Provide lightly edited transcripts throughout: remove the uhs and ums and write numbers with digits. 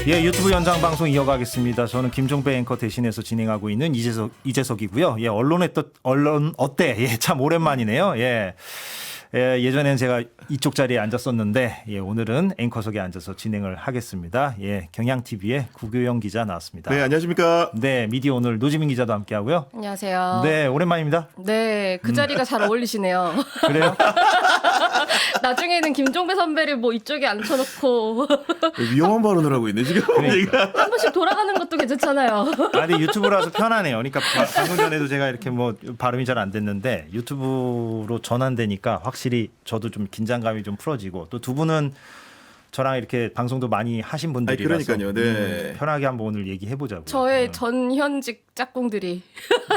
예, 유튜브 연장 방송 이어가겠습니다. 저는 김종배 앵커 대신해서 진행하고 있는 이재석이고요. 예, 언론 어때? 예, 참 오랜만이네요. 예. 예전에는 제가 이쪽 자리에 앉았었는데 예, 오늘은 앵커석에 앉아서 진행을 하겠습니다. 예, 경향TV의 구교영 기자 나왔습니다. 네, 안녕하십니까. 네, 미디어 오늘 노지민 기자도 함께하고요. 안녕하세요. 네, 오랜만입니다. 네, 그 자리가 잘 어울리시네요. 그래요? 나중에는 김종배 선배를 뭐 이쪽에 앉혀놓고 위험한 발언을 하고 있네 지금. 그러니까. 한 번씩 돌아가는 것도 괜찮잖아요. 아니 유튜브라서 편하네요. 그러니까 방금 전에도 제가 이렇게 뭐 발음이 잘 안 됐는데 유튜브로 전환되니까 확실히 저도 좀 긴장감이 좀 풀어지고 또 두 분은 저랑 이렇게 방송도 많이 하신 분들이라서 그러니까요. 네. 편하게 한번 오늘 얘기해 보자고요. 저의 전현직 짝꿍들이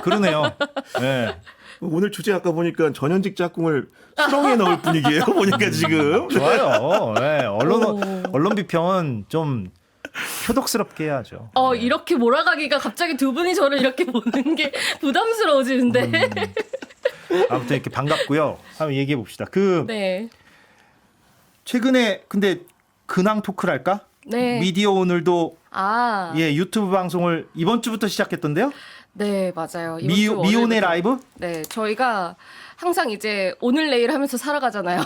그러네요. 네. 오늘 주제 아까 보니까 전현직 짝꿍을 수렁에 넣을 분위기예요. 보니까 지금. 좋아요. 네. 언론 비평은 좀 표독스럽게 해야죠. 이렇게 몰아가기가 갑자기 두 분이 저를 이렇게 보는 게 부담스러워지는데. 아무튼 이렇게 반갑고요. 한번 얘기해 봅시다. 네. 최근에 근데 근황 토크랄까? 네. 미디어 오늘도 아. 예, 유튜브 방송을 이번 주부터 시작했던데요? 네, 맞아요. 이번 주 미혼의 월요일부터. 라이브? 네, 저희가 항상 이제 오늘 내일 하면서 살아가잖아요.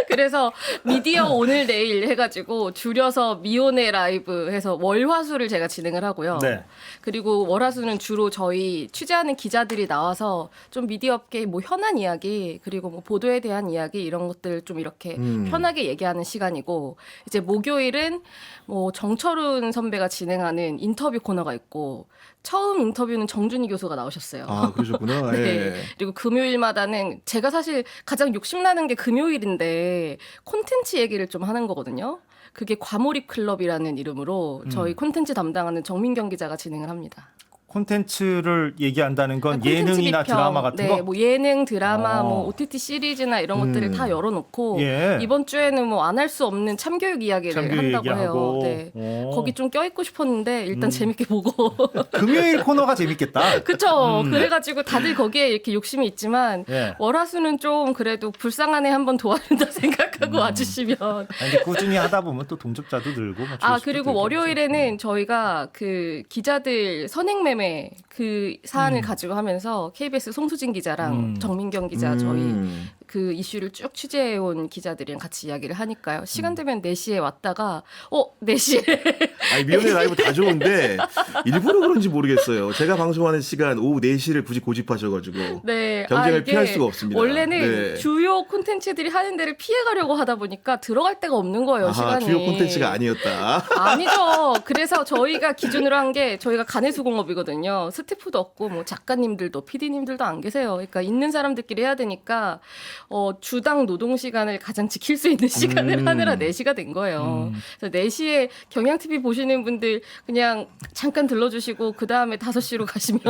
그래서 미디어 오늘 내일 해가지고 줄여서 미혼의 라이브 해서 월화수를 제가 진행을 하고요. 네. 그리고 월화수는 주로 저희 취재하는 기자들이 나와서 좀 미디어 업계의 뭐 현안 이야기 그리고 뭐 보도에 대한 이야기 이런 것들 좀 이렇게 편하게 얘기하는 시간이고 이제 목요일은 뭐 정철훈 선배가 진행하는 인터뷰 코너가 있고 처음 인터뷰는 정준희 교수가 나오셨어요. 아, 그러셨구나. 네. 예. 그리고 금요일마다는 제가 사실 가장 욕심나는 게 금요일인데 콘텐츠 얘기를 좀 하는 거거든요. 그게 과몰입 클럽이라는 이름으로 저희 콘텐츠 담당하는 정민경 기자가 진행을 합니다. 콘텐츠를 얘기한다는 건 콘텐츠 예능이나 비평, 드라마 같은 네, 거? 뭐 예능, 드라마, 어. 뭐 OTT 시리즈나 이런 것들을 다 열어놓고 예. 이번 주에는 뭐 안 할 수 없는 참교육 이야기를 참교육 한다고 얘기하고. 해요. 네. 오. 거기 좀 껴있고 싶었는데 일단 재밌게 보고. 금요일 코너가 재밌겠다. 그쵸. 그래가지고 다들 거기에 이렇게 욕심이 있지만 예. 월화수는 좀 그래도 불쌍한 애 한번 도와준다 생각하고 와주시면. 아니, 근데 꾸준히 하다 보면 또 동접자도 늘고. 뭐 아, 조회수도 그리고 늘고 월요일에는 저희가 그 기자들 선행매매 그 사안을 가지고 하면서 KBS 송수진 기자랑 정민경 기자 저희 그 이슈를 쭉 취재해온 기자들이랑 같이 이야기를 하니까요. 시간 되면 4시에 왔다가 4시에 아니, 미혼의 라이브 다 좋은데 일부러 그런지 모르겠어요. 제가 방송하는 시간 오후 4시를 굳이 고집하셔가지고 네. 경쟁을 이게 피할 수가 없습니다. 원래는 네. 주요 콘텐츠들이 하는 데를 피해가려고 하다 보니까 들어갈 데가 없는 거예요. 아하, 시간이. 주요 콘텐츠가 아니었다. 아니죠. 그래서 저희가 기준으로 한 게 저희가 간해수공업이거든요. 스태프도 없고 뭐 작가님들도 PD님들도 안 계세요. 그러니까 있는 사람들끼리 해야 되니까 주당 노동 시간을 가장 지킬 수 있는 시간을 하느라 4시가 된 거예요. 그래서 4시에 경향TV 보시는 분들 그냥 잠깐 들러주시고 그 다음에 5시로 가시면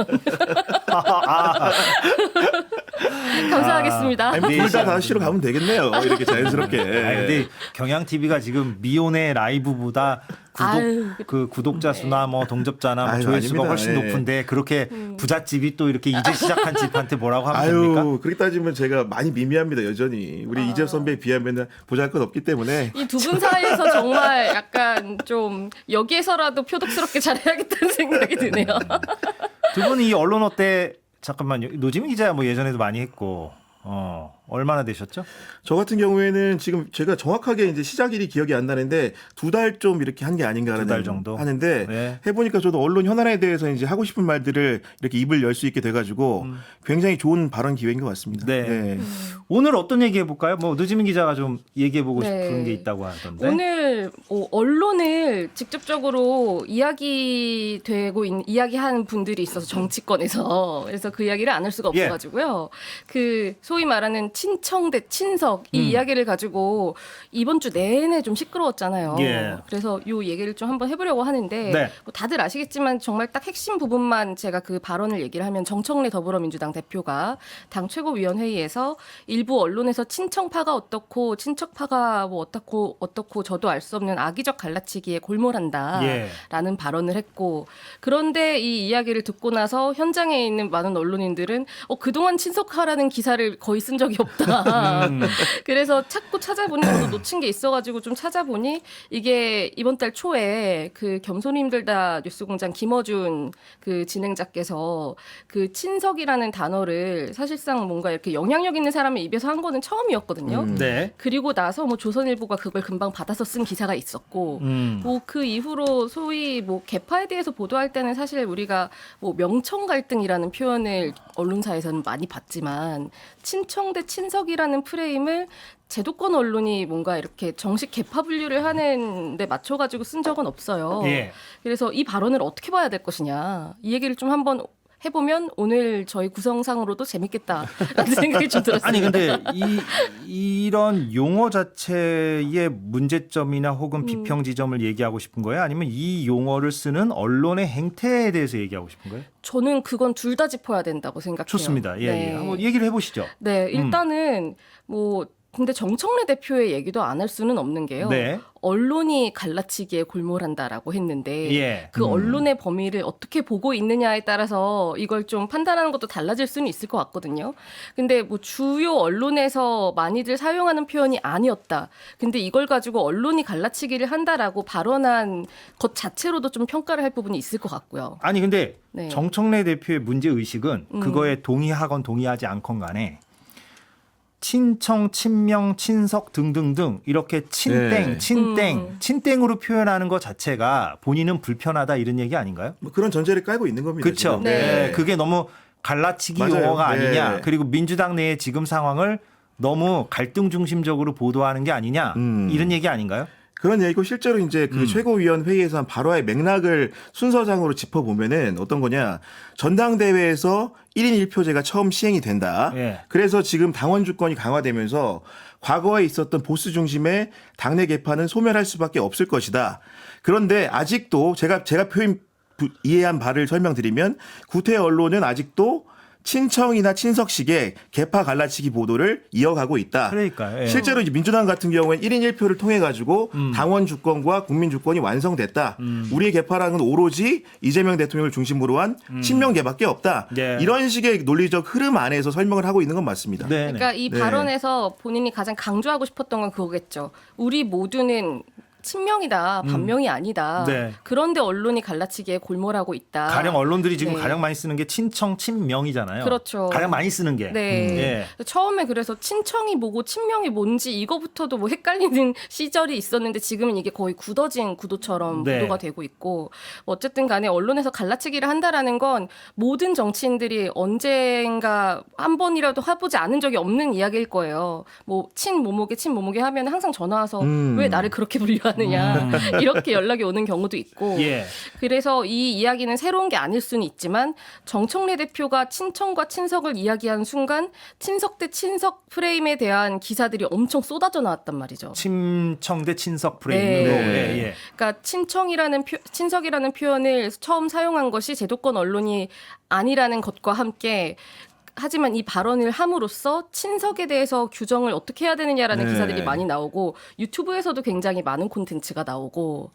감사하겠습니다. 아니, 둘다 5시로 가면 되겠네요. 이렇게 자연스럽게. 아니, 근데 경향TV가 지금 미혼의 라이브보다 구독자 수나 뭐 동접자나 뭐 아유, 조회수가 아닙니다. 훨씬 예. 높은데 그렇게 부잣집이 또 이렇게 이제 시작한 집한테 뭐라고 하면 됩니까? 아유, 그렇게 따지면 제가 많이 미미합니다, 여전히. 우리 이재석 선배에 비하면 보잘것 없기 때문에. 이 두 분 사이에서 정말 약간 좀 여기에서라도 표독스럽게 잘해야겠다는 생각이 드네요. 두 분이 이 언론 어때? 잠깐만요. 노지민 기자 뭐 예전에도 많이 했고 얼마나 되셨죠? 저 같은 경우에는 지금 제가 정확하게 이제 시작일이 기억이 안 나는데 2달 좀 이렇게 한 게 아닌가라는 2달 정도? 하는데 네. 해보니까 저도 언론 현안에 대해서 이제 하고 싶은 말들을 이렇게 입을 열 수 있게 돼가지고 굉장히 좋은 발언 기회인 것 같습니다. 네. 오늘 어떤 얘기 해볼까요? 뭐 노지민 기자가 좀 얘기해보고 네. 싶은 게 있다고 하던데. 오늘 언론을 직접적으로 이야기하는 분들이 있어서 정치권에서 그래서 그 이야기를 안 할 수가 예. 없어가지고요. 그 소위 말하는 친청 대 친석 이 이야기를 가지고 이번 주 내내 좀 시끄러웠잖아요. 예. 그래서 이 얘기를 좀 한번 해보려고 하는데 네. 뭐 다들 아시겠지만 정말 딱 핵심 부분만 제가 그 발언을 얘기를 하면 정청래 더불어민주당 대표가 당 최고위원회의에서 일부 언론에서 친청파가 어떻고 친척파가 뭐 어떻고 저도 알 수 없는 악의적 갈라치기에 골몰한다라는 예. 발언을 했고 그런데 이 이야기를 듣고 나서 현장에 있는 많은 언론인들은 그동안 친석하라는 기사를 거의 쓴 적이 없다. 그래서 자꾸 찾아보니 저도 놓친 게 있어가지고 좀 찾아보니 이게 이번 달 초에 그 겸손히 힘들다 뉴스공장 김어준 그 진행자께서 그 친석이라는 단어를 사실상 뭔가 이렇게 영향력 있는 사람의 입에서 한 거는 처음이었거든요. 네. 그리고 나서 뭐 조선일보가 그걸 금방 받아서 쓴 기사가 있었고, 뭐 그 이후로 소위 뭐 개파에 대해서 보도할 때는 사실 우리가 뭐 명청 갈등이라는 표현을 언론사에서는 많이 봤지만 친청 대 친석이라는 프레임을 제도권 언론이 뭔가 이렇게 정식 개파 분류를 하는데 맞춰가지고 쓴 적은 없어요. 예. 그래서 이 발언을 어떻게 봐야 될 것이냐 이 얘기를 좀 한번 해보면 오늘 저희 구성상으로도 재밌겠다라는 생각이 좀 들었어요. 아니 근데 이런 용어 자체의 문제점이나 혹은 비평 지점을 얘기하고 싶은 거예요? 아니면 이 용어를 쓰는 언론의 행태에 대해서 얘기하고 싶은 거예요? 저는 그건 둘 다 짚어야 된다고 생각해요. 좋습니다. 예, 네. 예. 한번 얘기를 해보시죠. 네, 일단은 뭐 근데 정청래 대표의 얘기도 안 할 수는 없는 게요. 네. 언론이 갈라치기에 골몰한다라고 했는데 예. 그 언론의 범위를 어떻게 보고 있느냐에 따라서 이걸 좀 판단하는 것도 달라질 수는 있을 것 같거든요. 근데 뭐 주요 언론에서 많이들 사용하는 표현이 아니었다. 근데 이걸 가지고 언론이 갈라치기를 한다라고 발언한 것 자체로도 좀 평가를 할 부분이 있을 것 같고요. 아니 근데 네. 정청래 대표의 문제 의식은 그거에 동의하건 동의하지 않건 간에 친청, 친명, 친석 등등등 이렇게 친땡, 네. 친땡, 친땡으로 표현하는 것 자체가 본인은 불편하다 이런 얘기 아닌가요? 뭐 그런 전제를 깔고 있는 겁니다. 그렇죠. 지금. 네. 그게 너무 갈라치기 맞아요. 용어가 아니냐. 네. 그리고 민주당 내의 지금 상황을 너무 갈등 중심적으로 보도하는 게 아니냐. 이런 얘기 아닌가요? 그런 얘기고 실제로 이제 그 최고위원 회의에서 한 발화의 맥락을 순서상으로 짚어보면은 어떤 거냐. 전당대회에서 1인 1표제가 처음 시행이 된다. 예. 그래서 지금 당원 주권이 강화되면서 과거에 있었던 보수 중심의 당내 개파는 소멸할 수밖에 없을 것이다. 그런데 아직도 제가 이해한 바를 설명드리면 구태 언론은 아직도 친청이나 친석식의 개파 갈라치기 보도를 이어가고 있다. 그러니까요. 예. 실제로 이제 민주당 같은 경우에는 1인 1표를 통해 가지고 당원 주권과 국민 주권이 완성됐다. 우리의 개파랑은 오로지 이재명 대통령을 중심으로 한 친명계밖에 없다. 예. 이런 식의 논리적 흐름 안에서 설명을 하고 있는 건 맞습니다. 네, 그러니까 이 네. 발언에서 본인이 가장 강조하고 싶었던 건 그거겠죠. 우리 모두는 친명이다, 반명이 아니다. 네. 그런데 언론이 갈라치기에 골몰하고 있다. 가령 언론들이 지금 네. 가장 많이 쓰는 게 친청, 친명이잖아요. 그렇죠. 가장 많이 쓰는 게. 네. 예. 처음에 그래서 친청이 뭐고 친명이 뭔지 이거부터도 뭐 헷갈리는 시절이 있었는데 지금은 이게 거의 굳어진 구도처럼 네. 보도가 되고 있고 어쨌든 간에 언론에서 갈라치기를 한다라는 건 모든 정치인들이 언젠가 한 번이라도 해보지 않은 적이 없는 이야기일 거예요. 뭐 친모모게 하면 항상 전화 와서 왜 나를 그렇게 분류하느냐 이렇게 연락이 오는 경우도 있고 예. 그래서 이 이야기는 새로운 게 아닐 수는 있지만 정청래 대표가 친청과 친석을 이야기한 순간 친석 대 친석 프레임에 대한 기사들이 엄청 쏟아져 나왔단 말이죠. 친청 대 친석 프레임으로. 네. 예, 예. 그러니까 친석이라는 표현을 처음 사용한 것이 제도권 언론이 아니라는 것과 함께 하지만 이 발언을 함으로써 친석에 대해서 규정을 어떻게 해야 되느냐라는 네. 기사들이 많이 나오고 유튜브에서도 굉장히 많은 콘텐츠가 나오고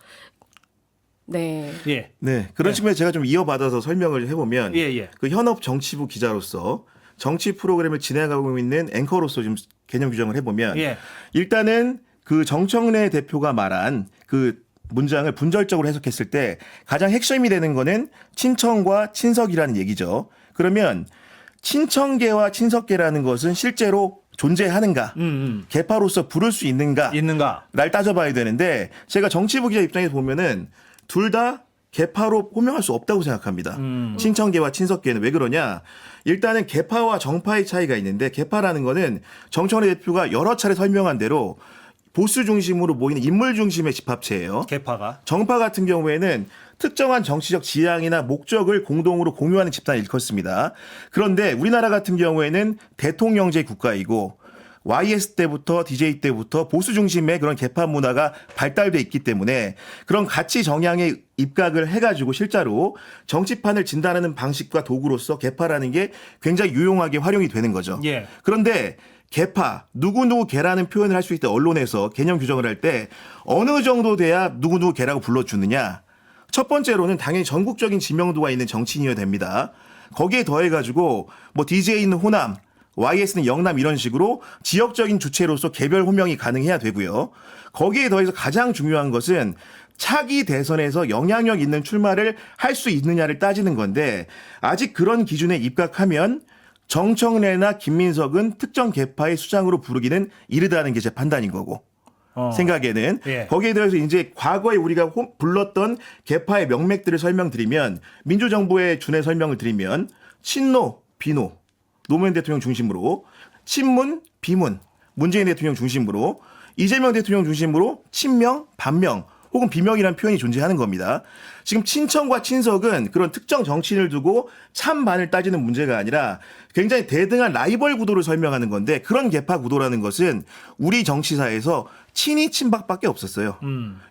네. 예. 네. 그런 측면에서 제가 좀 이어받아서 설명을 해보면 예, 예. 그 현업 정치부 기자로서 정치 프로그램을 진행하고 있는 앵커로서 좀 개념 규정을 해보면 예. 일단은 그 정청래 대표가 말한 그 문장을 분절적으로 해석했을 때 가장 핵심이 되는 거는 친청과 친석이라는 얘기죠. 그러면 친청계와 친석계라는 것은 실제로 존재하는가? 개파로서 부를 수 있는가? 있는가? 를 따져봐야 되는데 제가 정치부 기자 입장에서 보면은 둘 다 개파로 호명할 수 없다고 생각합니다. 친청계와 친석계는 왜 그러냐? 일단은 개파와 정파의 차이가 있는데 개파라는 거는 정청래 대표가 여러 차례 설명한 대로 보수 중심으로 모이는 인물 중심의 집합체예요. 개파가. 정파 같은 경우에는 특정한 정치적 지향이나 목적을 공동으로 공유하는 집단을 일컫습니다. 그런데 우리나라 같은 경우에는 대통령제 국가이고 YS 때부터 DJ 때부터 보수 중심의 그런 개파 문화가 발달돼 있기 때문에 그런 가치 정향에 입각을 해가지고 실제로 정치판을 진단하는 방식과 도구로서 개파라는 게 굉장히 유용하게 활용이 되는 거죠. 예. 그런데 개파, 누구누구 개라는 표현을 할 수 있다 언론에서 개념 규정을 할 때 어느 정도 돼야 누구누구 개라고 불러주느냐. 첫 번째로는 당연히 전국적인 지명도가 있는 정치인이어야 됩니다. 거기에 더해가지고 뭐 DJ 있는 호남, YS는 영남 이런 식으로 지역적인 주체로서 개별 호명이 가능해야 되고요. 거기에 더해서 가장 중요한 것은 차기 대선에서 영향력 있는 출마를 할 수 있느냐를 따지는 건데 아직 그런 기준에 입각하면 정청래나 김민석은 특정 계파의 수장으로 부르기는 이르다는 게 제 판단인 거고. 생각에는 예. 거기에 대해서 이제 과거에 우리가 불렀던 계파의 명맥들을 설명드리면 민주정부의 준의 설명을 드리면 친노, 비노, 노무현 대통령 중심으로 친문, 비문, 문재인 대통령 중심으로 이재명 대통령 중심으로 친명, 반명 혹은 비명이라는 표현이 존재하는 겁니다. 지금 친청과 친석은 그런 특정 정치인을 두고 찬반을 따지는 문제가 아니라 굉장히 대등한 라이벌 구도를 설명하는 건데 그런 계파 구도라는 것은 우리 정치사에서 친이 친박밖에 없었어요.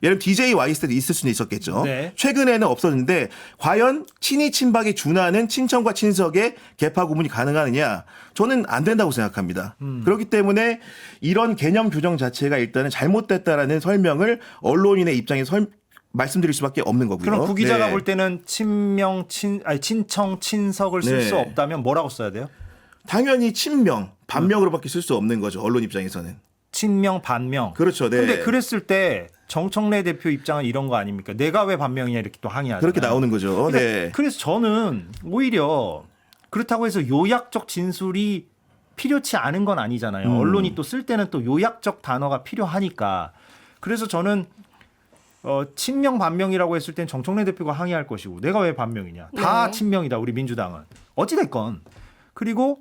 예를 들면 DJ YS 때도 있을 수는 있었겠죠. 네. 최근에는 없었는데 과연 친이 친박에 준하는 친청과 친석의 계파 구분이 가능하느냐? 저는 안 된다고 생각합니다. 그렇기 때문에 이런 개념 규정 자체가 일단은 잘못됐다라는 설명을 언론인의 입장에서 말씀드릴 수밖에 없는 거고요. 그럼 구 기자가 네. 볼 때는 친청, 친석을 쓸 수 네. 없다면 뭐라고 써야 돼요? 당연히 친명, 반명으로밖에 쓸 수 없는 거죠. 언론 입장에서는. 친명, 반명. 그렇죠. 네. 근데 그랬을 때 정청래 대표 입장은 이런 거 아닙니까? 내가 왜 반명이냐 이렇게 또 항의하잖아요. 그렇게 나오는 거죠. 네. 그래서 저는 오히려 그렇다고 해서 요약적 진술이 필요치 않은 건 아니잖아요. 언론이 또 쓸 때는 또 요약적 단어가 필요하니까. 그래서 저는 친명 반명이라고 했을 땐 정청래 대표가 항의할 것이고 내가 왜 반명이냐. 다 네. 친명이다 우리 민주당은. 어찌됐건. 그리고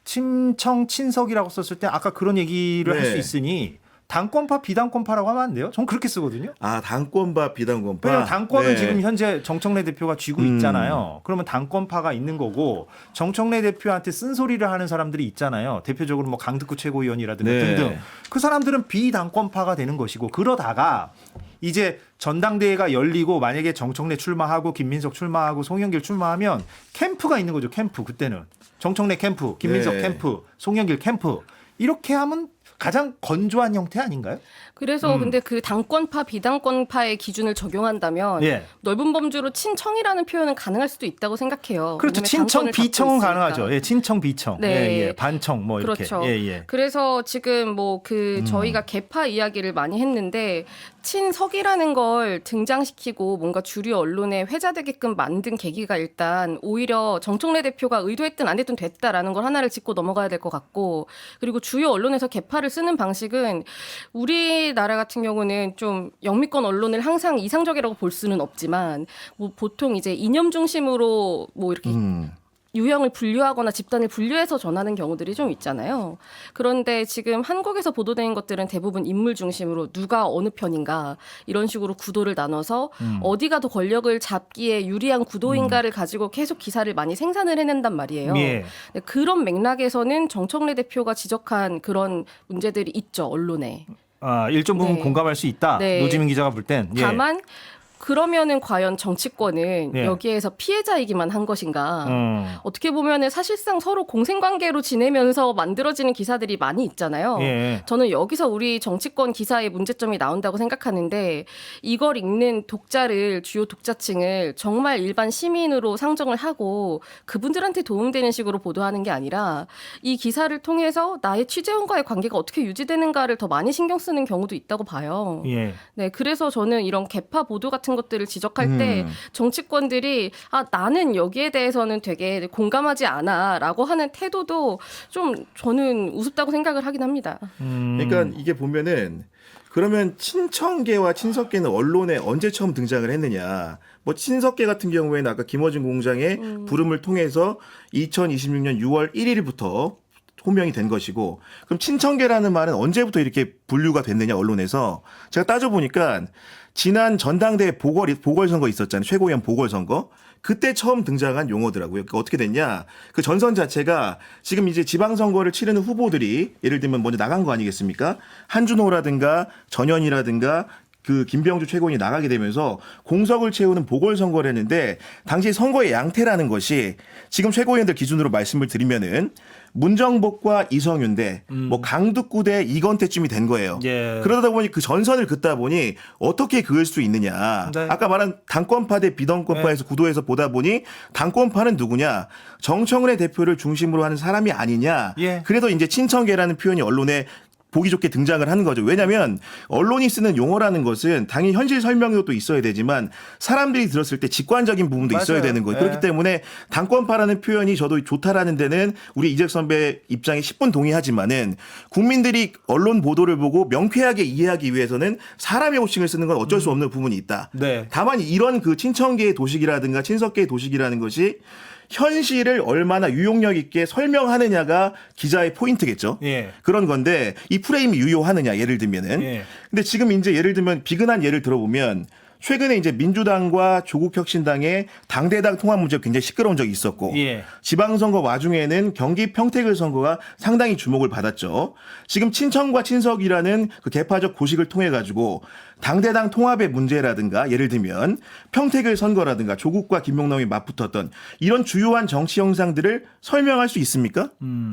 친청 친석이라고 썼을 때 아까 그런 얘기를 할 수 네. 있으니 당권파 비당권파라고 하면 안 돼요? 전 그렇게 쓰거든요. 아, 당권파, 비당권파. 왜냐면 당권은 네. 지금 현재 정청래 대표가 쥐고 있잖아요. 그러면 당권파가 있는 거고 정청래 대표한테 쓴소리를 하는 사람들이 있잖아요. 대표적으로 뭐 강득구 최고위원이라든가 네. 등등. 그 사람들은 비당권파가 되는 것이고 그러다가 이제 전당대회가 열리고 만약에 정청래 출마하고 김민석 출마하고 송영길 출마하면 캠프가 있는 거죠. 캠프 그때는. 정청래 캠프, 김민석 네. 캠프, 송영길 캠프. 이렇게 하면 가장 건조한 형태 아닌가요? 그래서 근데 그 당권파 비당권파의 기준을 적용한다면 예. 넓은 범주로 친청이라는 표현은 가능할 수도 있다고 생각해요. 그렇죠. 왜냐면 친청, 당권을 갖고 비청은 있으니까. 가능하죠. 예, 친청, 비청. 네. 예, 예. 반청 뭐 이렇게. 그렇죠. 예, 예. 그래서 지금 뭐 그 저희가 계파 이야기를 많이 했는데 친석이라는 걸 등장시키고 뭔가 주류 언론에 회자되게끔 만든 계기가 일단 오히려 정청래 대표가 의도했든 안 됐든 됐다라는 걸 하나를 짚고 넘어가야 될 것 같고 그리고 주요 언론에서 계파를 쓰는 방식은 우리나라 같은 경우는 좀 영미권 언론을 항상 이상적이라고 볼 수는 없지만 뭐 보통 이제 이념 중심으로 뭐 이렇게 유형을 분류하거나 집단을 분류해서 전하는 경우들이 좀 있잖아요. 그런데 지금 한국에서 보도되는 것들은 대부분 인물 중심으로 누가 어느 편인가 이런 식으로 구도를 나눠서 어디가 더 권력을 잡기에 유리한 구도인가를 가지고 계속 기사를 많이 생산을 해낸단 말이에요. 예. 네, 그런 맥락에서는 정청래 대표가 지적한 그런 문제들이 있죠, 언론에. 아, 일정 부분 네. 공감할 수 있다. 네. 노지민 기자가 볼 땐. 예. 다만 그러면은 과연 정치권은 예. 여기에서 피해자이기만 한 것인가? 어떻게 보면은 사실상 서로 공생관계로 지내면서 만들어지는 기사들이 많이 있잖아요. 예. 저는 여기서 우리 정치권 기사의 문제점이 나온다고 생각하는데 이걸 읽는 독자를 주요 독자층을 정말 일반 시민으로 상정을 하고 그분들한테 도움되는 식으로 보도하는 게 아니라 이 기사를 통해서 나의 취재원과의 관계가 어떻게 유지되는가를 더 많이 신경 쓰는 경우도 있다고 봐요. 예. 네, 그래서 저는 이런 개파 보도 같은 것들을 지적할 때 정치권들이 나는 여기에 대해서는 되게 공감하지 않아라고 하는 태도도 좀 저는 우습다고 생각을 하긴 합니다. 그러니까 이게 보면은 그러면 친청계와 친석계는 언론에 언제 처음 등장을 했느냐. 뭐 친석계 같은 경우에는 아까 김어준 공장의 부름을 통해서 2026년 6월 1일부터 호명이 된 것이고 그럼 친청계라는 말은 언제부터 이렇게 분류가 됐느냐 언론에서 제가 따져보니까 지난 전당대회 보궐선거 있었잖아요. 최고위원 보궐선거. 그때 처음 등장한 용어더라고요. 그러니까 어떻게 됐냐. 그 전선 자체가 지금 이제 지방선거를 치르는 후보들이 예를 들면 먼저 나간 거 아니겠습니까? 한준호라든가 전현희라든가 그 김병주 최고위원이 나가게 되면서 공석을 채우는 보궐선거를 했는데 당시 선거의 양태라는 것이 지금 최고위원들 기준으로 말씀을 드리면은 문정복과 이성윤 대 뭐 강득구 대 이건태쯤이 된 거예요. 예. 그러다 보니 그 전선을 긋다 보니 어떻게 그을 수 있느냐. 네. 아까 말한 당권파 대 비당권파에서 구도에서 보다 보니 당권파는 누구냐. 정청래 대표를 중심으로 하는 사람이 아니냐. 예. 그래도 이제 친청계라는 표현이 언론에 보기 좋게 등장을 하는 거죠. 왜냐하면 언론이 쓰는 용어라는 것은 당연히 현실 설명도 또 있어야 되지만 사람들이 들었을 때 직관적인 부분도 맞아요. 있어야 되는 거예요. 네. 그렇기 때문에 당권파라는 표현이 저도 좋다라는 데는 우리 이재석 선배 입장에 10분 동의하지만은 국민들이 언론 보도를 보고 명쾌하게 이해하기 위해서는 사람의 호칭을 쓰는 건 어쩔 수 없는 부분이 있다. 네. 다만 이런 그 친청계의 도식이라든가 친석계의 도식이라는 것이 현실을 얼마나 유용력 있게 설명하느냐가 기자의 포인트겠죠. 예. 그런 건데 이 프레임이 유효하느냐 예를 들면은. 예. 근데 지금 이제 예를 들면 비근한 예를 들어보면 최근에 이제 민주당과 조국혁신당의 당대당 통합 문제가 굉장히 시끄러운 적이 있었고 예. 지방선거 와중에는 경기 평택을 선거가 상당히 주목을 받았죠. 지금 친청과 친석이라는 그 개파적 고식을 통해 가지고 당대당 통합의 문제라든가 예를 들면 평택을 선거라든가 조국과 김용남이 맞붙었던 이런 주요한 정치 형상들을 설명할 수 있습니까?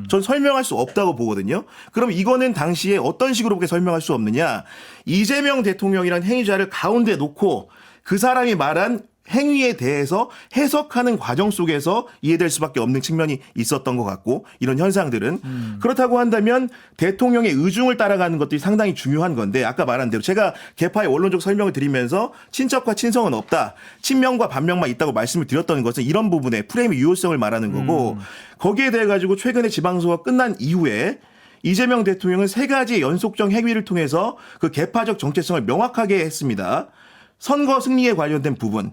전 설명할 수 없다고 보거든요. 그럼 이거는 당시에 어떤 식으로 그렇게 설명할 수 없느냐. 이재명 대통령이라는 행위자를 가운데 놓고 그 사람이 말한 행위에 대해서 해석하는 과정 속에서 이해될 수밖에 없는 측면이 있었던 것 같고 이런 현상들은 그렇다고 한다면 대통령의 의중을 따라가는 것들이 상당히 중요한 건데 아까 말한 대로 제가 개파의 원론적 설명을 드리면서 친척과 친성은 없다. 친명과 반명만 있다고 말씀을 드렸던 것은 이런 부분에 프레임의 유효성을 말하는 거고 거기에 대해 가지고 최근에 지방선거가 끝난 이후에 이재명 대통령은 세 가지의 연속적 행위를 통해서 그 개파적 정체성을 명확하게 했습니다. 선거 승리에 관련된 부분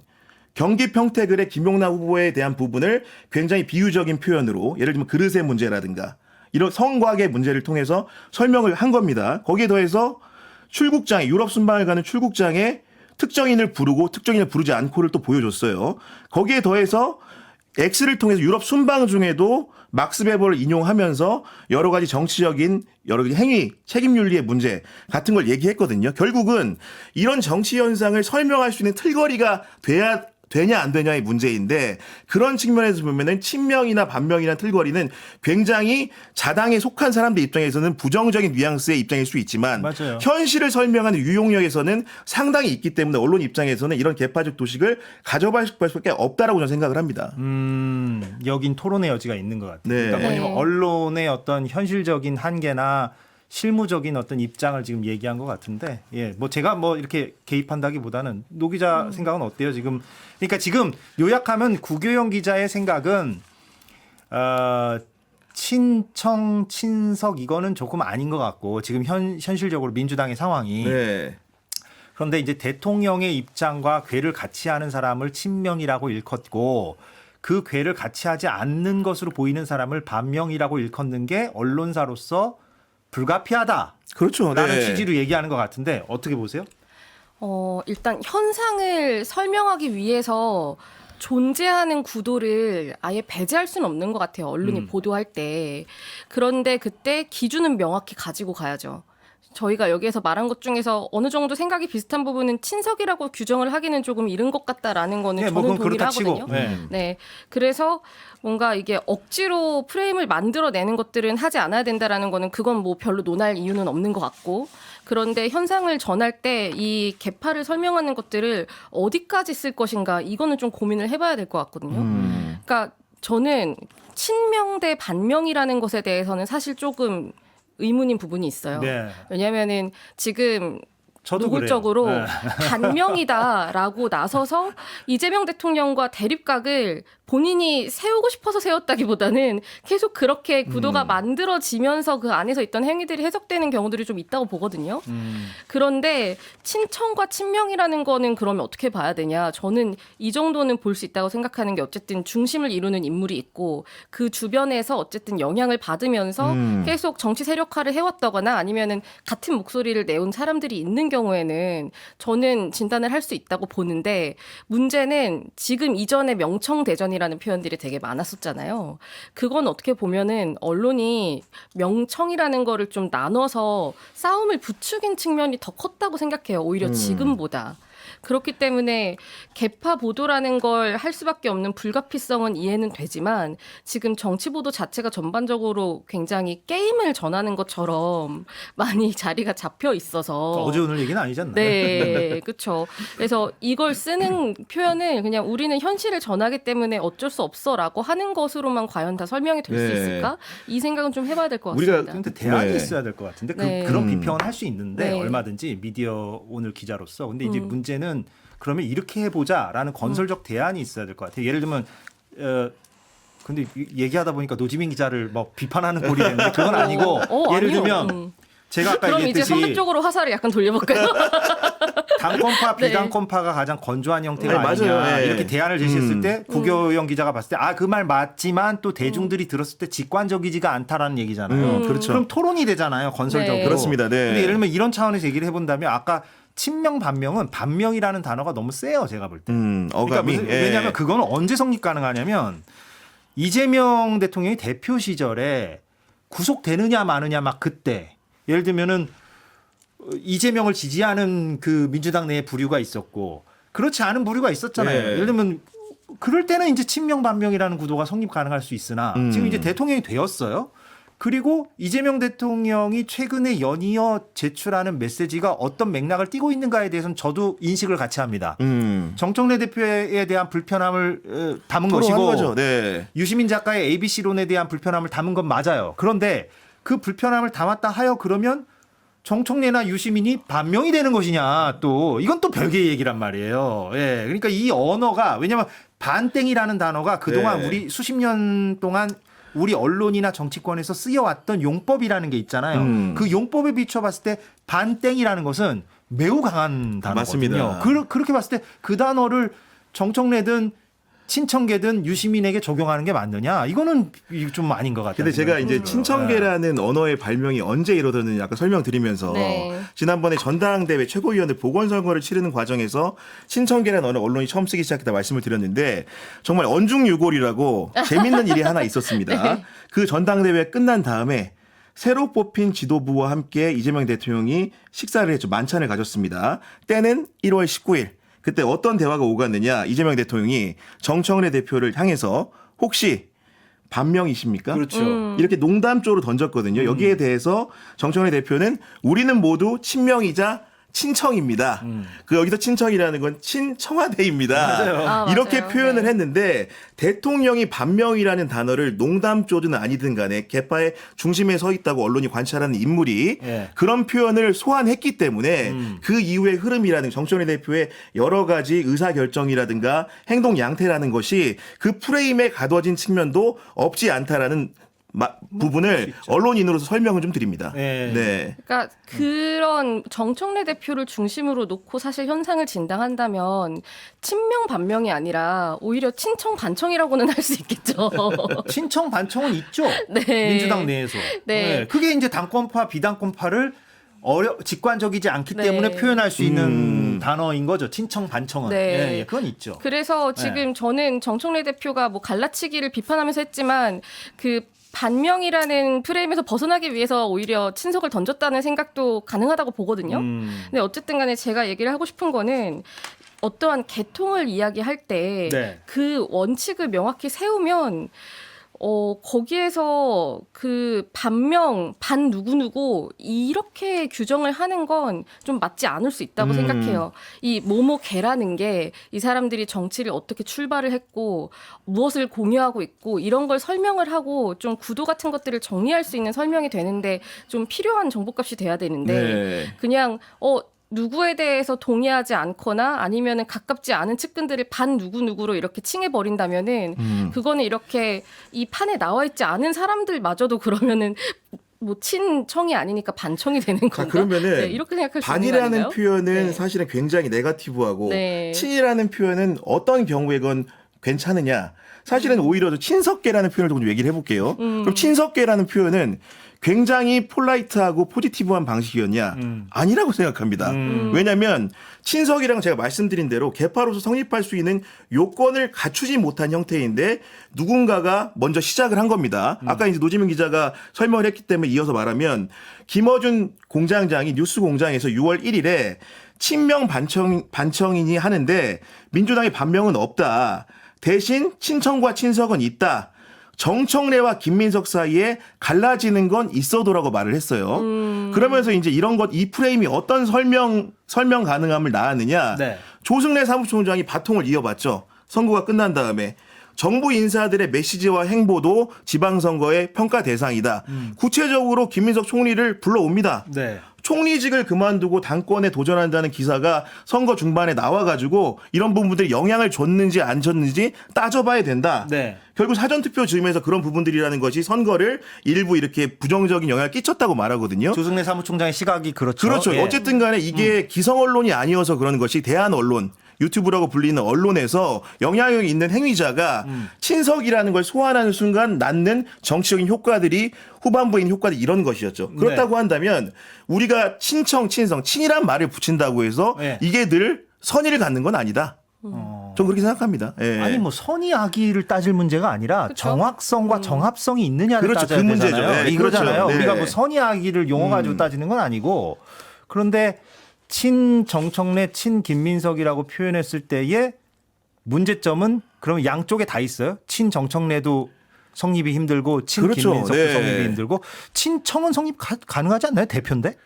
경기 평택을의 김용남 후보에 대한 부분을 굉장히 비유적인 표현으로 예를 들면 그릇의 문제라든가 이런 성곽의 문제를 통해서 설명을 한 겁니다. 거기에 더해서 출국장에 유럽 순방을 가는 출국장에 특정인을 부르고 특정인을 부르지 않고를 또 보여줬어요. 거기에 더해서 X를 통해서 유럽 순방 중에도 막스 베버를 인용하면서 여러 가지 정치적인 여러 가지 행위, 책임윤리의 문제 같은 걸 얘기했거든요. 결국은 이런 정치 현상을 설명할 수 있는 틀거리가 되냐 안 되냐의 문제인데 그런 측면에서 보면은 친명이나 반명이나 틀거리는 굉장히 자당에 속한 사람들 입장에서는 부정적인 뉘앙스의 입장일 수 있지만 맞아요. 현실을 설명하는 유용력에서는 상당히 있기 때문에 언론 입장에서는 이런 개파적 도식을 가져갈 수밖에 없다라고 저는 생각을 합니다. 여긴 토론의 여지가 있는 것 같아요. 네. 그러니까 뭐냐면 네. 언론의 어떤 현실적인 한계나 실무적인 어떤 입장을 지금 얘기한 것 같은데, 예, 뭐 제가 뭐 이렇게 개입한다기보다는 노 기자 생각은 어때요? 지금 그러니까 지금 요약하면 구교영 기자의 생각은 친청 친석 이거는 조금 아닌 것 같고 지금 현실적으로 민주당의 상황이 네. 그런데 이제 대통령의 입장과 궤를 같이 하는 사람을 친명이라고 일컫고 그 궤를 같이 하지 않는 것으로 보이는 사람을 반명이라고 일컫는 게 언론사로서 불가피하다. 그렇죠. 라는 네. 취지로 얘기하는 것 같은데 어떻게 보세요? 일단 현상을 설명하기 위해서 존재하는 구도를 아예 배제할 수는 없는 것 같아요. 언론이 보도할 때. 그런데 그때 기준은 명확히 가지고 가야죠. 저희가 여기에서 말한 것 중에서 어느 정도 생각이 비슷한 부분은 친석이라고 규정을 하기는 조금 이른 것 같다라는 거는 네, 뭐 저는 그건 동의를 그렇다 치고. 하거든요. 네. 네. 그래서 뭔가 이게 억지로 프레임을 만들어내는 것들은 하지 않아야 된다라는 거는 그건 뭐 별로 논할 이유는 없는 것 같고 그런데 현상을 전할 때 이 개파를 설명하는 것들을 어디까지 쓸 것인가 이거는 좀 고민을 해봐야 될 것 같거든요. 그러니까 저는 친명 대 반명이라는 것에 대해서는 사실 조금 의문인 부분이 있어요. 네. 왜냐하면은 지금 저도 노골적으로 그래요. 반명이다라고 나서서 이재명 대통령과 대립각을 본인이 세우고 싶어서 세웠다기보다는 계속 그렇게 구도가 만들어지면서 그 안에서 있던 행위들이 해석되는 경우들이 좀 있다고 보거든요. 그런데 친청과 친명이라는 거는 그러면 어떻게 봐야 되냐. 저는 이 정도는 볼 수 있다고 생각하는 게 어쨌든 중심을 이루는 인물이 있고 그 주변에서 어쨌든 영향을 받으면서 계속 정치 세력화를 해왔다거나 아니면은 같은 목소리를 내온 사람들이 있는 경우에는 저는 진단을 할 수 있다고 보는데 문제는 지금 이전의 명청대전이라 반명이라는 표현들이 되게 많았었잖아요. 그건 어떻게 보면은 언론이 명청이라는 거를 좀 나눠서 싸움을 부추긴 측면이 더 컸다고 생각해요. 오히려 지금보다. 그렇기 때문에 개파 보도라는 걸 할 수밖에 없는 불가피성은 이해는 되지만 지금 정치 보도 자체가 전반적으로 굉장히 게임을 전하는 것처럼 많이 자리가 잡혀 있어서 어제 오늘 얘기는 아니지 않나요? 네, 그렇죠. 그래서 이걸 쓰는 표현을 그냥 우리는 현실을 전하기 때문에 어쩔 수 없어라고 하는 것으로만 과연 다 설명이 될 수 네. 있을까? 이 생각은 좀 해봐야 될 것 우리가 같습니다. 근데 대안이 네. 있어야 될 것 같은데 네. 그런 비평은 할 수 있는데 네. 얼마든지 미디어 오늘 기자로서 근데 이제 문제는 그러면 이렇게 해보자라는 건설적 대안이 있어야 될 것 같아요. 예를 들면 근데 얘기하다 보니까 노지민 기자를 뭐 비판하는 꼴이 됐는데 그건 아니고 예를 아니요. 들면 제가 아까 그럼 이제 얘기했듯이 선배 쪽으로 화살을 약간 돌려볼까요? 당권파, 네. 비당권파가 가장 건조한 형태가 네, 아니냐 맞아요. 네. 이렇게 대안을 제시했을 때 구교영 기자가 봤을 때 그 말 맞지만 또 대중들이 들었을 때 직관적이지가 않다라는 얘기잖아요. 그렇죠. 그럼 토론이 되잖아요. 건설적으로. 네. 그렇습니다. 네. 근데 예를 들면 이런 차원에서 얘기를 해본다면 아까 친명 반명은 반명이라는 단어가 너무 세요. 제가 볼 때. 어감이. 그러니까 왜냐하면 그거는 언제 성립 가능하냐면 이재명 대통령이 대표 시절에 구속되느냐 마느냐 막 그때 예를 들면은 이재명을 지지하는 그 민주당 내에 부류가 있었고 그렇지 않은 부류가 있었잖아요. 네. 예를 들면 그럴 때는 이제 친명 반명이라는 구도가 성립 가능할 수 있으나 지금 이제 대통령이 되었어요. 그리고 이재명 대통령이 최근에 연이어 제출하는 메시지가 어떤 맥락을 띠고 있는가에 대해서는 저도 인식을 같이 합니다. 정청래 대표에 대한 불편함을 담은 것이고 거죠. 네. 유시민 작가의 ABC론에 대한 불편함을 담은 건 맞아요. 그런데 그 불편함을 담았다 하여 그러면 정청래나 유시민이 반명이 되는 것이냐 또 이건 또 별개의 얘기란 말이에요. 예. 그러니까 이 언어가 왜냐하면 반땡이라는 단어가 그동안 네. 우리 수십 년 동안 우리 언론이나 정치권에서 쓰여왔던 용법이라는 게 있잖아요. 그 용법에 비춰봤을 때 반땡이라는 것은 매우 강한 단어거든요. 맞습니다. 그렇게 봤을 때 그 단어를 정청래든 친청계든 유시민에게 적용하는 게 맞느냐? 이거는 좀 아닌 것 같아요. 근데 제가 이제 친청계라는 언어의 발명이 언제 이루어졌는지 약간 설명드리면서 네. 지난번에 전당대회 최고위원들 보궐선거를 치르는 과정에서 친청계라는 언론이 처음 쓰기 시작했다 말씀을 드렸는데 정말 언중유골이라고 재밌는 일이 하나 있었습니다. 네. 그 전당대회 끝난 다음에 새로 뽑힌 지도부와 함께 이재명 대통령이 식사를 했죠. 만찬을 가졌습니다. 때는 1월 19일. 그때 어떤 대화가 오갔느냐. 이재명 대통령이 정청래 대표를 향해서 혹시 반명이십니까? 그렇죠. 이렇게 농담조로 던졌거든요. 여기에 대해서 정청래 대표는 우리는 모두 친명이자 친청입니다. 그 여기서 친청이라는 건 친청와대입니다. 맞아요. 이렇게 맞아요. 표현을 네. 했는데 대통령이 반명이라는 단어를 농담조든 아니든 간에 개파의 중심에 서 있다고 언론이 관찰하는 인물이 예. 그런 표현을 소환했기 때문에 그 이후의 흐름이라는 정청래 대표의 여러 가지 의사결정이라든가 행동 양태라는 것이 그 프레임에 가둬진 측면도 없지 않다라는 부분을 언론인으로서 설명을 좀 드립니다. 네. 네. 그러니까 그런 정청래 대표를 중심으로 놓고 사실 현상을 진단한다면 친명 반명이 아니라 오히려 친청 반청이라고는 할 수 있겠죠. 친청 반청은 있죠. 네. 민주당 내에서. 네. 그게 이제 당권파, 비당권파를 직관적이지 않기 네. 때문에 표현할 수 있는 단어인 거죠. 친청 반청은. 네. 예, 그건 있죠. 그래서 지금 저는 정청래 대표가 뭐 갈라치기를 비판하면서 했지만 그 반명이라는 프레임에서 벗어나기 위해서 오히려 친석을 던졌다는 생각도 가능하다고 보거든요. 근데 어쨌든 간에 제가 얘기를 하고 싶은 거는 어떠한 개통을 이야기할 때 네. 그 원칙을 명확히 세우면 거기에서 그 반명, 반 누구누구 이렇게 규정을 하는 건 좀 맞지 않을 수 있다고 생각해요. 이 뭐뭐개라는 게 이 사람들이 정치를 어떻게 출발을 했고 무엇을 공유하고 있고 이런 걸 설명을 하고 좀 구도 같은 것들을 정리할 수 있는 설명이 되는데 좀 필요한 정보값이 돼야 되는데 네. 그냥 누구에 대해서 동의하지 않거나 아니면은 가깝지 않은 측근들을 반 누구누구로 이렇게 칭해버린다면은 그거는 이렇게 이 판에 나와 있지 않은 사람들마저도 그러면은 뭐 친청이 아니니까 반청이 되는 건가? 그러면은 네, 이렇게 생각할 수 있는 거 반이라는 아닌가요? 표현은 네. 사실은 굉장히 네거티브하고 네. 친이라는 표현은 어떤 경우에 건 괜찮으냐. 사실은 오히려 친석계라는 표현을 좀 얘기를 해볼게요. 그럼 친석계라는 표현은 굉장히 폴라이트하고 포지티브한 방식이었냐? 아니라고 생각합니다. 왜냐하면 친석이랑 제가 말씀드린 대로 개파로서 성립할 수 있는 요건을 갖추지 못한 형태인데 누군가가 먼저 시작을 한 겁니다. 아까 이제 노지민 기자가 설명을 했기 때문에 이어서 말하면 김어준 공장장이 뉴스공장에서 6월 1일에 친명 반청인이 하는데 민주당의 반명은 없다. 대신 친청과 친석은 있다. 정청래와 김민석 사이에 갈라지는 건 있어도라고 말을 했어요. 그러면서 이제 이런 것, 이 프레임이 어떤 설명 가능함을 낳았느냐. 네. 조승래 사무총장이 바통을 이어봤죠. 선거가 끝난 다음에. 정부 인사들의 메시지와 행보도 지방선거의 평가 대상이다. 구체적으로 김민석 총리를 불러옵니다. 네. 총리직을 그만두고 당권에 도전한다는 기사가 선거 중반에 나와가지고 이런 부분들이 영향을 줬는지 안 줬는지 따져봐야 된다. 네. 결국 사전투표 즈음에서 그런 부분들이라는 것이 선거를 일부 이렇게 부정적인 영향을 끼쳤다고 말하거든요. 조승래 사무총장의 시각이 그렇죠. 그렇죠. 예. 어쨌든 간에 이게 기성 언론이 아니어서 그런 것이 대한 언론, 유튜브라고 불리는 언론에서 영향력이 있는 행위자가 친석이라는 걸 소환하는 순간 낳는 정치적인 효과들이 후반부에 있는 효과들이 이런 것이었죠. 그렇다고 한다면 우리가 친청, 친성, 친이란 말을 붙인다고 해서 네. 이게 늘 선의를 갖는 건 아니다. 전 그렇게 생각합니다. 예. 아니 뭐 선의 악의를 따질 문제가 아니라 그쵸? 정확성과 정합성이 있느냐를 그렇죠. 따져야 그 문제죠. 되잖아요. 네, 이거잖아요. 그렇죠. 네. 우리가 뭐 선의 악의를 용어 가지고 따지는 건 아니고 그런데 친 정청래, 친 김민석이라고 표현했을 때의 문제점은 그러면 양쪽에 다 있어요. 친 정청래도 성립이 힘들고 친 그렇죠. 김민석도 네. 성립이 힘들고 친청은 성립 가능하지 않나요? 대표인데?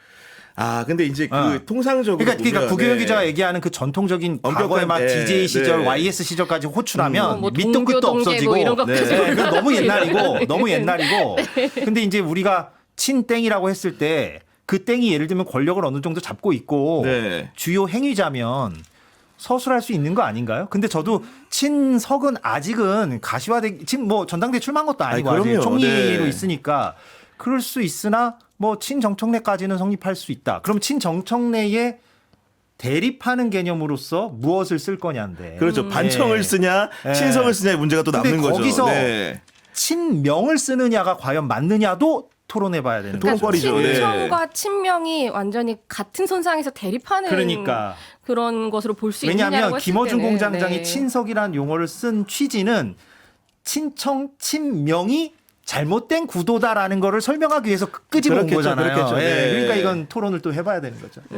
아, 근데 이제 그 어. 통상적으로 그러니까 보면, 구경현 네. 기자가 얘기하는 그 전통적인 엄격한, 과거의 막 네, DJ 시절, 네. YS 시절까지 호출하면 뭐 밑도 동교, 끝도 동계 없어지고 뭐 이런 것까지 네. 그건 너무 옛날이고 너무 옛날이고 근데 이제 우리가 친땡이라고 했을 때 그 땡이 예를 들면 권력을 어느 정도 잡고 있고 네. 주요 행위자면 서술할 수 있는 거 아닌가요? 근데 저도 친석은 아직은 가시화되 지금 뭐 전당대 출마한 것도 아니고 아니, 아직 그럼요. 총리로 네. 있으니까 그럴 수 있으나 뭐 친정청래까지는 성립할 수 있다. 그럼 친정청래에 대립하는 개념으로서 무엇을 쓸 거냐인데. 그렇죠. 반청을 예. 쓰냐, 예. 친석을 쓰냐의 문제가 또 근데 남는 거죠. 거기서 네. 친명을 쓰느냐가 과연 맞느냐도 토론해봐야 되는 거죠. 토론거리죠. 네. 친청과 친명이 완전히 같은 선상에서 대립하는 그러니까 그런 것으로 볼 수 있느냐라고 왜냐하면 했을 김어준 때는, 공장장이 네. 친석이라는 용어를 쓴 취지는 친청 친명이 잘못된 구도다라는 거를 설명하기 위해서 끄집어 온 그렇겠죠, 거잖아요. 그렇겠죠. 예, 네. 그러니까 이건 토론을 또 해봐야 되는 거죠. 예.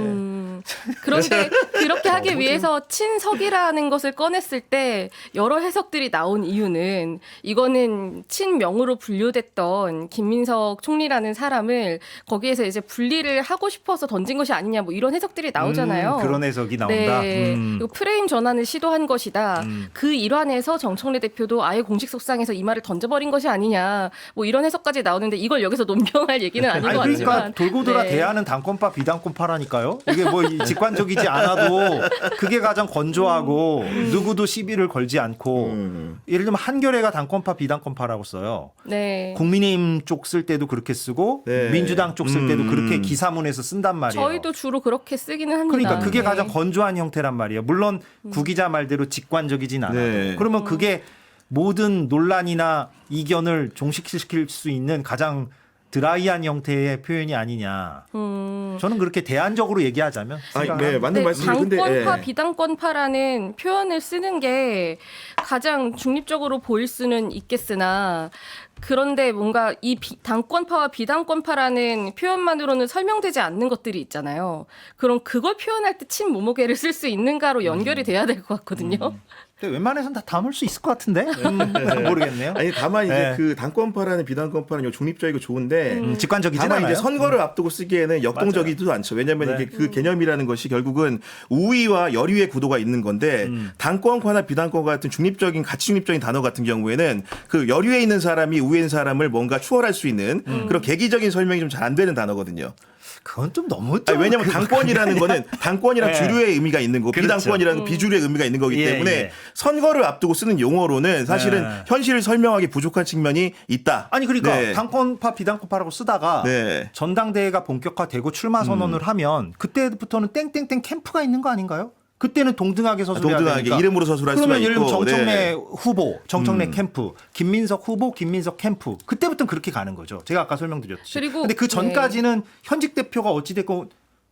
그런데 그렇게 하기 위해서 친석이라는 것을 꺼냈을 때 여러 해석들이 나온 이유는 이거는 친명으로 분류됐던 김민석 총리라는 사람을 거기에서 이제 분리를 하고 싶어서 던진 것이 아니냐 뭐 이런 해석들이 나오잖아요. 그런 해석이 나온다. 네. 이거 프레임 전환을 시도한 것이다. 그 일환에서 정청래 대표도 아예 공식 속상에서 이 말을 던져버린 것이 아니냐. 뭐 이런 해석까지 나오는데 이걸 여기서 논평할 얘기는 아닌 것 그러니까 같지만. 돌고 돌아 네. 대하는 당권파 비당권파라니까요. 이게 뭐 직관적이지 않아도 그게 가장 건조하고 누구도 시비를 걸지 않고 예를 들면 한겨레가 당권파 비당권파라고 써요. 네. 국민의힘 쪽 쓸 때도 그렇게 쓰고 네. 민주당 쪽 쓸 때도 그렇게 기사문에서 쓴단 말이에요. 저희도 주로 그렇게 쓰기는 합니다. 그러니까 그게 네. 가장 건조한 형태란 말이에요. 물론 구 기자 말대로 직관적이진 않아도. 네. 그러면 그게 모든 논란이나 이견을 종식시킬 수 있는 가장 드라이한 형태의 표현이 아니냐. 저는 그렇게 대안적으로 얘기하자면. 아니, 생각합니다. 네, 맞는 말씀인데. 당권파 예. 비당권파라는 표현을 쓰는 게 가장 중립적으로 보일 수는 있겠으나 그런데 뭔가 이 당권파와 비당권파라는 표현만으로는 설명되지 않는 것들이 있잖아요. 그럼 그걸 표현할 때 친모모계를 쓸 수 있는가로 연결이 돼야 될 것 같거든요. 근데 웬만해서는 다 담을 수 있을 것 같은데 모르겠네요. 아니 다만 이제 네. 그 당권파라는 비당권파는 직관적이고 좋은데 직관적이진 다만 않아요. 이제 선거를 앞두고 쓰기에는 역동적이지도 않죠. 왜냐하면 네. 이게 그 개념이라는 것이 결국은 우위와 열위의 구도가 있는 건데 당권과나 비당권과 같은 중립적인 가치 중립적인 단어 같은 경우에는 그 열위에 있는 사람이 우위에 있는 사람을 뭔가 추월할 수 있는 그런 계기적인 설명이 좀 잘 안 되는 단어거든요. 그건 좀 너무 아니, 왜냐하면 당권이라는 거는 당권이란 네. 주류의 의미가 있는 거고 그렇죠. 비당권이라는 비주류의 의미가 있는 거기 예, 때문에 예. 선거를 앞두고 쓰는 용어로는 사실은 네. 현실을 설명하기 부족한 측면이 있다. 아니 그러니까 네. 당권파 비당권파라고 쓰다가 네. 전당대회가 본격화되고 출마 선언을 하면 그때부터는 땡땡땡 캠프가 있는 거 아닌가요? 그때는 동등하게 서술해야 동등하게 되니까. 이름으로 서술할 수가 그러면 예를 들면 있고. 정청래 네. 후보, 정청래 캠프, 김민석 후보, 김민석 캠프. 그때부터는 그렇게 가는 거죠. 제가 아까 설명드렸듯이. 그리고 근데 그 전까지는 현직 대표가 어찌됐건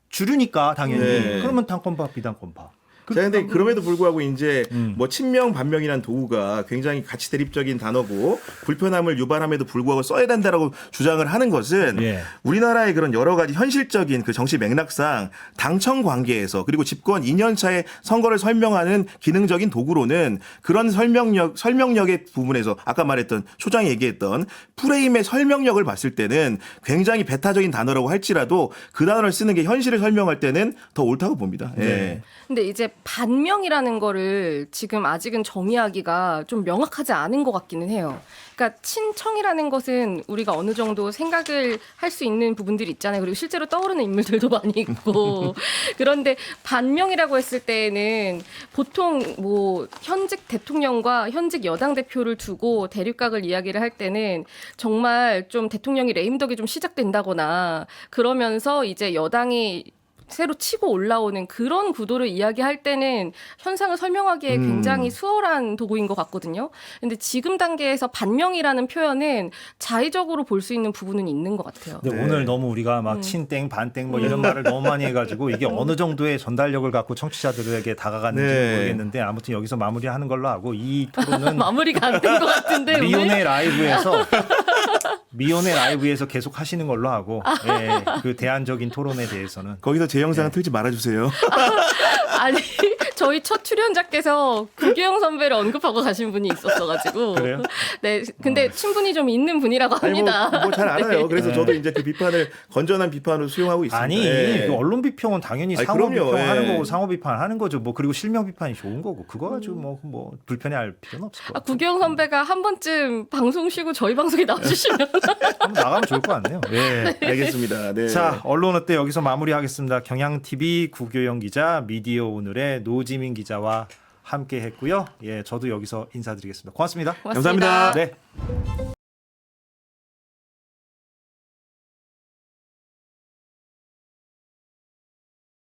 주류니까 당연히. 네. 그러면 당권파, 비당권파. 자, 근데 그럼에도 불구하고 이제 뭐 친명 반명이라는 도구가 굉장히 가치 대립적인 단어고 불편함을 유발함에도 불구하고 써야 된다라고 주장을 하는 것은 예. 우리나라의 그런 여러 가지 현실적인 그 정치 맥락상 당청 관계에서 그리고 집권 2년 차의 선거를 설명하는 기능적인 도구로는 그런 설명력의 부분에서 아까 말했던 소장이 얘기했던 프레임의 설명력을 봤을 때는 굉장히 배타적인 단어라고 할지라도 그 단어를 쓰는 게 현실을 설명할 때는 더 옳다고 봅니다. 예. 네. 근데 이제 반명이라는 거를 지금 아직은 정의하기가 좀 명확하지 않은 것 같기는 해요. 그러니까 친청이라는 것은 우리가 어느 정도 생각을 할 수 있는 부분들이 있잖아요. 그리고 실제로 떠오르는 인물들도 많이 있고. 그런데 반명이라고 했을 때에는 보통 뭐 현직 대통령과 현직 여당 대표를 두고 대립각을 이야기를 할 때는 정말 좀 대통령이 레임덕이 좀 시작된다거나 그러면서 이제 여당이 새로 치고 올라오는 그런 구도를 이야기할 때는 현상을 설명하기에 굉장히 수월한 도구인 것 같거든요. 근데 지금 단계에서 반명이라는 표현은 자의적으로 볼 수 있는 부분은 있는 것 같아요. 근데 네. 오늘 너무 우리가 막 친땡, 반땡 뭐 이런 말을 너무 많이 해가지고 이게 어느 정도의 전달력을 갖고 청취자들에게 다가갔는지 네. 모르겠는데 아무튼 여기서 마무리하는 걸로 하고 이 토론은 마무리가 안 된 것 같은데 오늘? 미혼의 라이브에서 계속 하시는 걸로 하고 예, 그 대안적인 토론에 대해서는 거기서 제 영상은 틀지 말아주세요. 아니 저희 첫 출연자께서 구규영 선배를 언급하고 가신 분이 있었어가지고 그래요? 네 근데 친분이 좀 있는 분이라고 아니 합니다. 뭐 잘 알아요. 네. 그래서 저도 이제 그 비판을 건전한 비판으로 수용하고 있습니다. 아니 예. 그 언론 비평은 당연히 아니, 상호 그럼요. 비평하는 예. 거고 상호 비판하는 거죠. 뭐 그리고 실명 비판이 좋은 거고 그거 가지고 뭐 불편해할 필요는 없을 것 같아요. 구규영 선배가 한 번쯤 방송 쉬고 저희 방송에 나와주시면 한번 나가면 좋을 것 같네요. 예. 알겠습니다. 네. 자, 언론 어때 여기서 마무리하겠습니다. 경향TV 구교영 기자, 미디어 오늘의 노지민 기자와 함께 했고요. 예, 저도 여기서 인사드리겠습니다. 고맙습니다. 고맙습니다. 감사합니다. 네.